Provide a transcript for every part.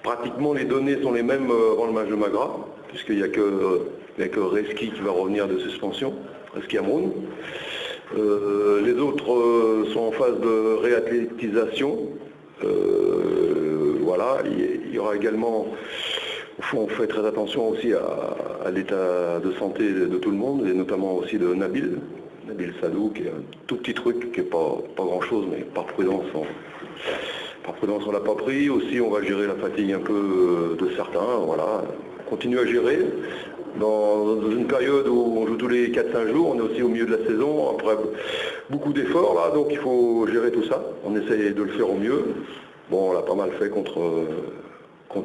Pratiquement les données sont les mêmes avant le match de Magra, puisqu'il n'y a que Reski qui va revenir de suspension, Reski Amroun. Les autres sont en phase de réathlétisation. Voilà, il y aura également, au fond, on fait très attention aussi à l'état de santé de tout le monde, et notamment aussi de Nabil Sadou, qui est un tout petit truc, qui n'est pas grand-chose, mais par prudence, on ne l'a pas pris. Aussi, on va gérer la fatigue un peu de certains, voilà. On continue à gérer. Dans une période où on joue tous les 4-5 jours, on est aussi au milieu de la saison, après beaucoup d'efforts là, donc il faut gérer tout ça. On essaye de le faire au mieux. Bon, on l'a pas mal fait contre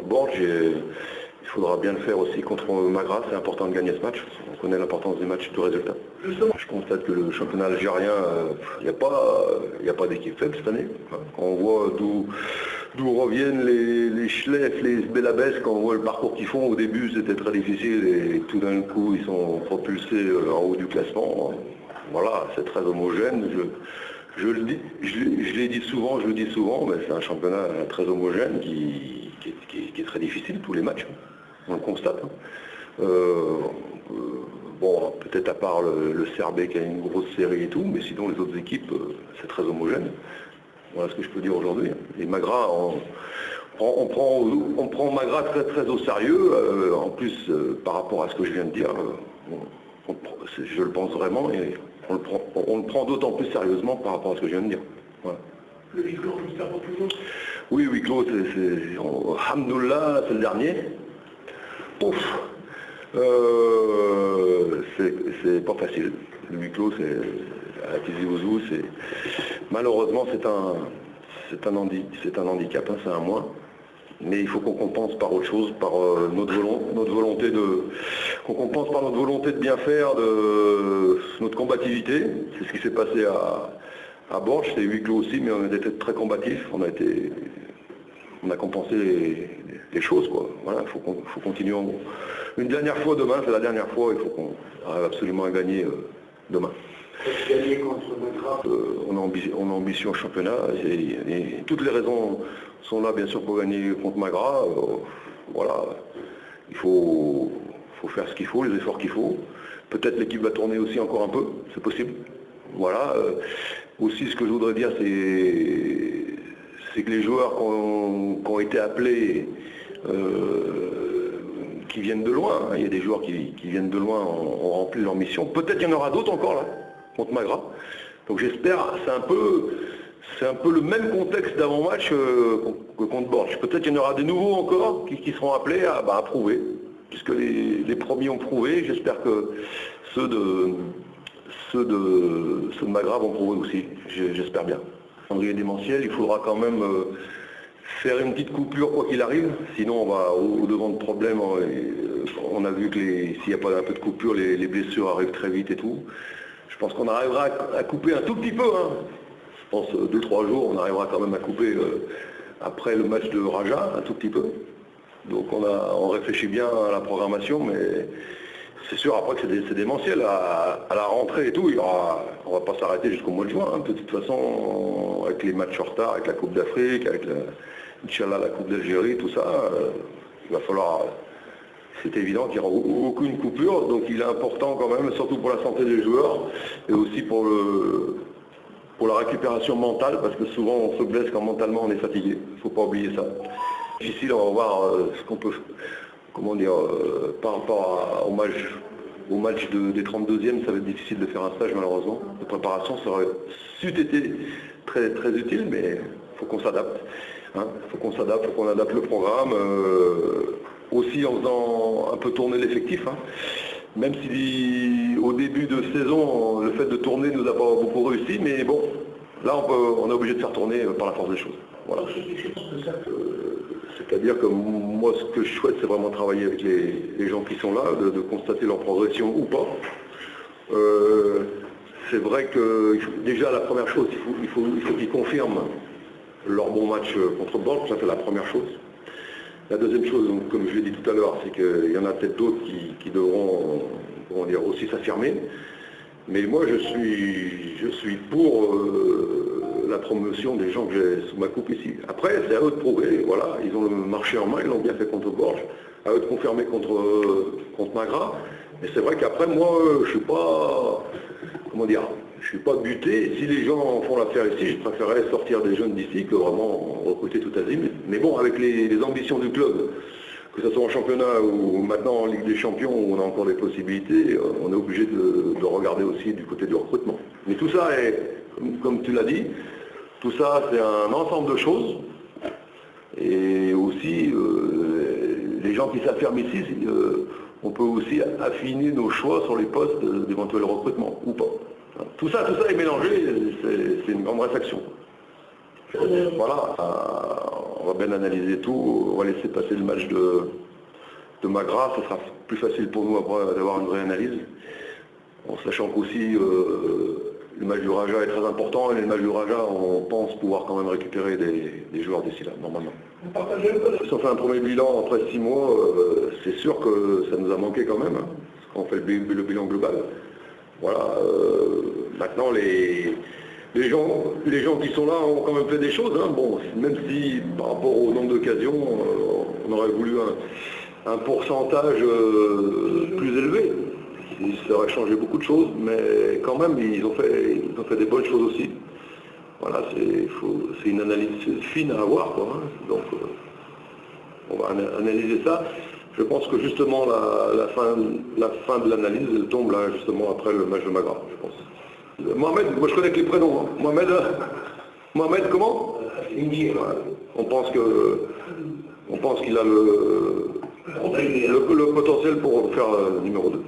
Borges, il faudra bien le faire aussi contre Magra, c'est important de gagner ce match. On connaît l'importance du match, du résultat. Justement, je constate que le championnat algérien, il n'y a pas d'équipe faible cette année. Quand on voit d'où reviennent les Schleff, les Belabès, quand on voit le parcours qu'ils font, au début c'était très difficile et tout d'un coup ils sont propulsés en haut du classement. Voilà, c'est très homogène. Je le dis souvent, mais c'est un championnat très homogène qui est très difficile, tous les matchs, on le constate. Bon, peut-être à part le Serbé qui a une grosse série et tout, mais sinon les autres équipes, c'est très homogène. Voilà ce que je peux dire aujourd'hui. Et Magra, on prend Magra très très au sérieux, en plus par rapport à ce que je viens de dire, je le pense vraiment, et on le prend d'autant plus sérieusement par rapport à ce que je viens de dire. Voilà. Le huis clos, ça pour toujours? Oui, huis clos, alhamdoulilah, c'est le dernier. Pouf, c'est pas facile. Le huis clos, à Tizi Ouzou, malheureusement c'est un handicap, hein, c'est un moins. Mais il faut qu'on compense par autre chose, par notre volonté qu'on compense par notre volonté de bien faire, de notre combativité. C'est ce qui s'est passé à Borges, c'est huis clos aussi, mais on a été très combatifs. On a compensé les choses, quoi. Voilà, il faut continuer. Une dernière fois demain, c'est la dernière fois, il faut qu'on arrive absolument à gagner demain. Gagner contre Magra. On a ambition au championnat et toutes les raisons sont là bien sûr pour gagner contre Magra. Voilà, il faut faire ce qu'il faut, les efforts qu'il faut. Peut-être l'équipe va tourner aussi encore un peu, c'est possible. Voilà. Aussi ce que je voudrais dire, c'est que les joueurs qui ont été appelés, qui viennent de loin, hein, il y a des joueurs qui viennent de loin, ont rempli leur mission. Peut-être qu'il y en aura d'autres encore là, contre Magra. Donc j'espère, c'est un peu le même contexte d'avant-match que contre Borges. Peut-être qu'il y en aura des nouveaux encore qui seront appelés à prouver, puisque les premiers ont prouvé. J'espère que ceux de Magra vont prouver aussi, j'espère bien. Calendrier démentiel, il faudra quand même faire une petite coupure quoi qu'il arrive, sinon on va au devant de problèmes. On a vu que s'il n'y a pas un peu de coupure, les blessures arrivent très vite et tout. Je pense qu'on arrivera à couper un tout petit peu. Hein. Je pense 2-3 jours, on arrivera quand même à couper après le match de Raja, un tout petit peu. Donc on réfléchit bien à la programmation, mais c'est sûr après que c'est démentiel. À la rentrée et tout, on ne va pas s'arrêter jusqu'au mois de juin. Hein. De toute façon, avec les matchs en retard, avec la Coupe d'Afrique, avec Inch'Allah la Coupe d'Algérie, tout ça, il va falloir... C'est évident qu'il n'y aura aucune coupure, donc il est important quand même, surtout pour la santé des joueurs, et aussi pour la récupération mentale, parce que souvent on se blesse quand mentalement on est fatigué, il ne faut pas oublier ça. Difficile, on va voir ce qu'on peut, par rapport au match des 32e, ça va être difficile de faire un stage malheureusement. De préparation, ça aurait été très, très utile, mais il faut qu'on s'adapte. Hein. Il faut qu'on adapte le programme. Aussi en faisant un peu tourner l'effectif, hein. Même si au début de saison, le fait de tourner ne nous a pas beaucoup réussi, mais bon, là on est obligé de faire tourner par la force des choses. Voilà. C'est-à-dire que moi ce que je souhaite c'est vraiment travailler avec les gens qui sont là, de constater leur progression ou pas. C'est vrai que déjà la première chose, il faut qu'ils confirment leur bon match contre Bordeaux, ça c'est la première chose. La deuxième chose, donc, comme je l'ai dit tout à l'heure, c'est qu'il y en a peut-être d'autres qui devront aussi s'affirmer. Mais moi, je suis pour la promotion des gens que j'ai sous ma coupe ici. Après, c'est à eux de prouver, voilà, ils ont le marché en main, ils l'ont bien fait contre Bourges, à eux de confirmer contre Magras. Mais c'est vrai qu'après, moi, je suis pas, comment dire, je suis pas buté. Si les gens font l'affaire ici, je préférerais sortir des jeunes d'ici que vraiment recruter tout azimut. Mais bon, avec les ambitions du club, que ce soit en championnat ou maintenant en Ligue des Champions où on a encore des possibilités, on est obligé de regarder aussi du côté du recrutement. Mais tout ça est, comme tu l'as dit, tout ça c'est un ensemble de choses. Et aussi, les gens qui s'affirment ici, on peut aussi affiner nos choix sur les postes d'éventuels recrutements, ou pas. Tout ça est mélangé, c'est une grande réflexion. Voilà, on va bien analyser tout, on va laisser passer le match de Magras, ce sera plus facile pour nous après d'avoir une vraie analyse, en sachant qu'aussi le match du Raja est très important, et les matchs du Raja, on pense pouvoir quand même récupérer des joueurs d'ici là, normalement. Si on fait un premier bilan après 6 mois, c'est sûr que ça nous a manqué quand même, hein, parce qu'on fait le bilan global. Voilà, maintenant les gens qui sont là ont quand même fait des choses, hein. Bon, même si par rapport au nombre d'occasions, on aurait voulu un pourcentage plus élevé. Ça aurait changé beaucoup de choses, mais quand même ils ont fait des bonnes choses aussi. Voilà, c'est une analyse fine à avoir, quoi, hein. Donc on va analyser ça. Je pense que justement la fin de l'analyse elle tombe là justement après le match de Magras, je pense. Mohamed, moi je connais que les prénoms. Hein. Mohamed comment? Ouais. On pense qu'il a le potentiel pour faire numéro 2.